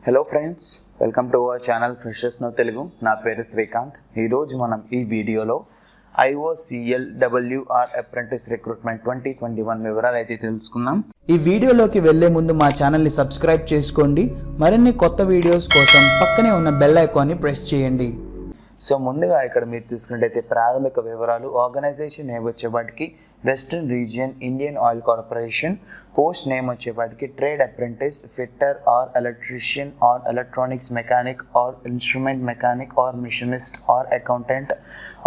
Hello friends, welcome to our channel Freshers Now Telugu. నా పేరు శ్రీకాంత్. ఈరోజు మనం ఈ వీడియోలో IOCL WR అప్రెంటిస్ రిక్రూట్మెంట్ 2021 వివరాలు అయితే తెలుసుకుందాం. ఈ వీడియోలోకి వెళ్లే ముందు మా ఛానల్ని సబ్స్క్రైబ్ చేసుకోండి. మరిన్ని కొత్త వీడియోస్ కోసం పక్కనే ఉన్న బెల్ ఐకాన్ని ప్రెస్ చేయండి. సో ముందుగా ఇక్కడ మీరు చూసుకున్నట్టయితే ప్రాథమిక వివరాలు. ఆర్గనైజేషన్ నేమ్ వచ్చేపాటికి western region Indian oil corporation. Post name వచ్చేపాటికి trade apprentice, fitter or electrician or electronics mechanic or instrument mechanic or machinist or accountant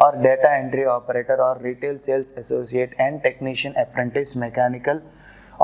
or data entry operator or retail sales associate and technician apprentice mechanical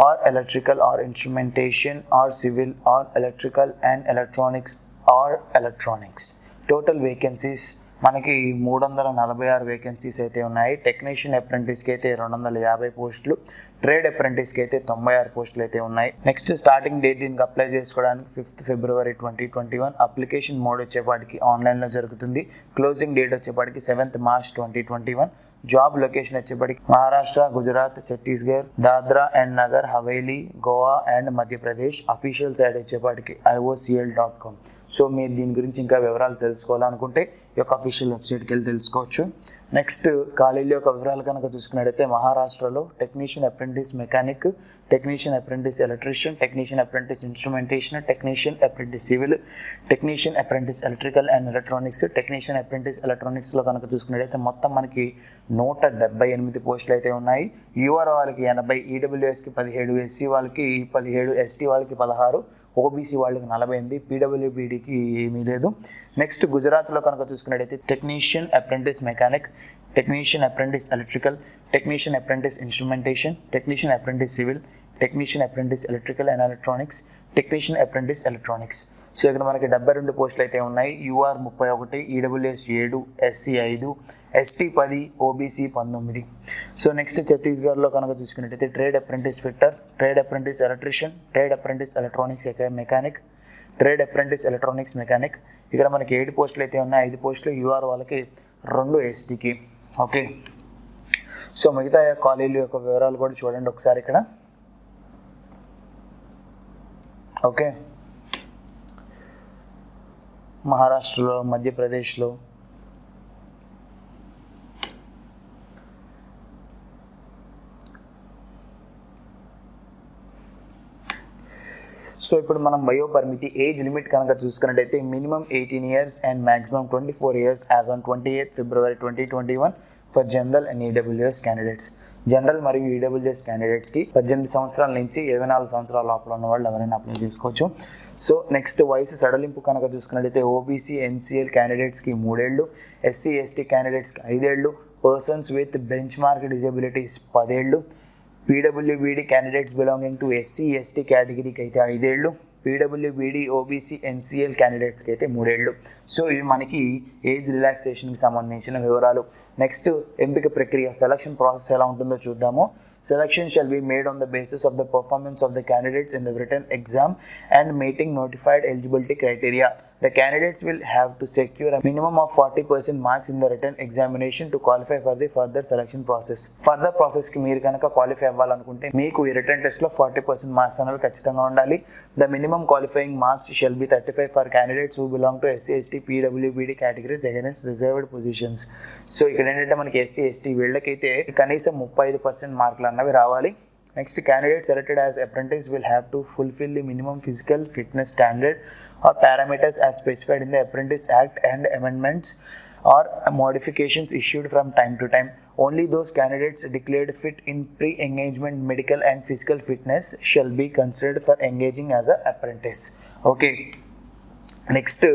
or electrical or instrumentation or civil or electrical and electronics or electronics. Total vacancies మనకి 346 vacancies అయితే ఉన్నాయి. Technician అప్రెంటిస్కి అయితే 250 పోస్టులు, trade అప్రెంటిస్కి అయితే 96 పోస్టులు అయితే ఉన్నాయి. Next starting date దీనికి అప్లై చేసుకోవడానికి 5th February 2021. అప్లికేషన్ మోడ్ వచ్చేపాటికి ఆన్లైన్లో జరుగుతుంది. క్లోజింగ్ డేట్ వచ్చేపాటికి 7th March 2021. జాబ్ లొకేషన్ వచ్చేప్పటికి Maharashtra, Gujarat, Chhattisgarh, Dadra and Nagar Haveli, Goa and Madhya Pradesh. Official site వచ్చేప్పటికి IOCL.com. సో మీరు దీని గురించి ఇంకా వివరాలు తెలుసుకోవాలనుకుంటే ఈ యొక్క అఫీషియల్ వెబ్సైట్కి వెళ్ళి తెలుసుకోవచ్చు. నెక్స్ట్ ఖాళీల యొక్క వివరాలు కనుక చూసుకున్నట్టయితే మహారాష్ట్రలో technician apprentice mechanic, technician apprentice electrician, technician apprentice instrumentation, technician apprentice civil, technician apprentice electrical and electronics, technician apprentice ఎలక్ట్రానిక్స్లో కనుక చూసుకున్నట్టయితే మొత్తం మనకి 178 పోస్టులు అయితే ఉన్నాయి. యూఆర్ వాళ్ళకి 80, ఈడబ్ల్యూఎస్కి 17, ఎస్సీ వాళ్ళకి 17, ఎస్టీ వాళ్ళకి 16, ఓబీసీ వాళ్ళకి 48, పీడబ్ల్యూబీడీకి ఏమీ లేదు. నెక్స్ట్ గుజరాత్లో కనుక చూసుకున్నట్టయితే technician apprentice mechanic, technician apprentice electrical, technician apprentice instrumentation, technician apprentice civil, technician apprentice electrical and electronics, technician apprentice electronics. So ఇక్కడ మనకి 72 పోస్టులు అయితే ఉన్నాయి. UR 31, EWS 7, SC 5, ST 10, OBC 19. So next ఛత్తీస్గఢ్లో కనుక చూసుకున్నట్టయితే trade apprentice fitter, trade apprentice electrician, trade apprentice electronics mechanic, trade apprentice electronics mechanic. ఇక్కడ మనకి 7 పోస్టులు అయితే ఉన్నాయి. 5 పోస్టులు యూఆర్ వాళ్ళకి, 2 ఎస్టీకి. ఓకే, సో మిగతా కాలేజీల యొక్క వివరాలు కూడా చూడండి ఒకసారి ఇక్కడ. ఓకే, మహారాష్ట్రలో, మధ్యప్రదేశ్లో, సో ఇప్పుడు మనం వయో పరిమితి ఏజ్ లిమిట్ కనుక చూసుకున్నట్టయితే minimum 18 years and maximum 24 years as on 28th February 2021 for general and EWS candidates. General మరియు ఈడబ్ల్యూఎస్ క్యాండిడేట్స్కి 18 సంవత్సరాల నుంచి 24 సంవత్సరాల లోపల ఉన్న వాళ్ళు ఎవరైనా అప్లై చేసుకోవచ్చు. సో నెక్స్ట్ వయసు సడలింపు కనుక చూసుకున్నట్టయితే ఓబీసీ ఎన్సీఎల్ క్యాండిడేట్స్కి 3 ఏళ్ళు, ఎస్సీ ఎస్టీ క్యాండిడేట్స్కి 5 ఏళ్ళు, persons with benchmark disabilities 10 ఏళ్ళు, పీడబ్ల్యూబీడీ candidates belonging to SC ST కేటగిరీకి అయితే 5 ఏళ్ళు, పీడబ్ల్యూబీడీ ఓబీసీ ఎన్సీఎల్ క్యాండిడేట్స్కి అయితే 3 ఏళ్ళు. సో ఇవి మనకి ఏజ్ రిలాక్సేషన్కి సంబంధించిన వివరాలు. నెక్స్ట్ ఎంపిక ప్రక్రియ, సెలక్షన్ ప్రాసెస్ ఎలా ఉంటుందో చూద్దాము. Selection shall be made on the basis of the performance of the candidates in the written exam and meeting notified eligibility criteria. The candidates will have to secure a minimum of 40% marks in the written examination to qualify for the further selection process. Further process కి మీరు కనుక qualify అవ్వాలనుకుంటే మీకు ఈ return టెస్ట్లో 40% marks అనేవి ఖచ్చితంగా ఉండాలి. The minimum qualifying marks shall be 35 for candidates who belong to SC, ST, PWBD categories against reserved positions. So ఇక్కడ ఏంటంటే మనకి SC, ST వీళ్ళకైతే కనీసం 35% మార్కులు అన్నవి రావాలి. Next candidate selected as apprentice will have to fulfil the minimum physical fitness standard are parameters as specified in the Apprentice Act and amendments or modifications issued from time to time. Only those candidates declared fit in pre-engagement medical and physical fitness shall be considered for engaging as an apprentice. Okay. Next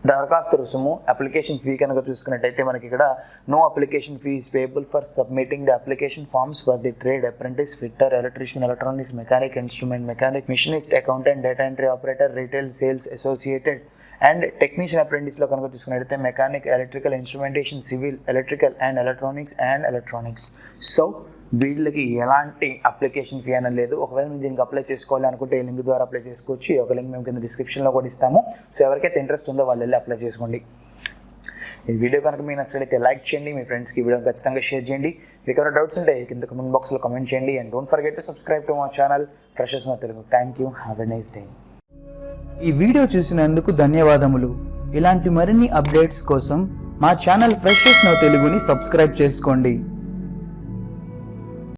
దరఖాస్తు రుసుము, application fee కనుక చూసుకున్నట్టయితే మనకి ఇక్కడ no application fee is payable for submitting the application forms for the trade apprentice, fitter, electrician, electronics mechanic, instrument mechanic, machinist, accountant, data entry operator, retail sales associated and technician అప్రెంటిస్లో కనుక చూసుకున్నట్టయితే mechanic, electrical, instrumentation, civil, electrical and electronics. So వీళ్ళకి ఎలాంటి application fee అనేది లేదు. ఒకవేళ మీరు దీనికి అప్లై చేసుకోవాలి అనుకుంటే ఈ లింక్ ద్వారా అప్లై చేసుకోవచ్చు. ఈ ఒక లింక్ మేము కింద డిస్క్రిప్షన్లో కూడా ఇస్తాము. సో ఎవరికైతే ఇంట్రెస్ట్ ఉందో వాళ్ళు వెళ్ళి అప్లై చేసుకోండి. ఈ వీడియో కనుక మీకు నచ్చినట్లయితే లైక్ చేయండి, మీ ఫ్రెండ్స్కి ఈ వీడియో ఖచ్చితంగా షేర్ చేయండి. మీకు ఏమైనా డౌట్స్ ఉంటే కింద కామెంట్ బాక్స్లో కామెంట్ చేయండి. And don't forget to subscribe to my channel Freshers Now Telugu. Thank you, have a nice day. ఈ వీడియో చూసినందుకు ధన్యవాదములు. ఇలాంటి మరిన్ని అప్డేట్స్ కోసం మా ఛానల్ ఫ్రెషర్స్ నౌ తెలుగుని సబ్స్క్రైబ్ చేసుకోండి.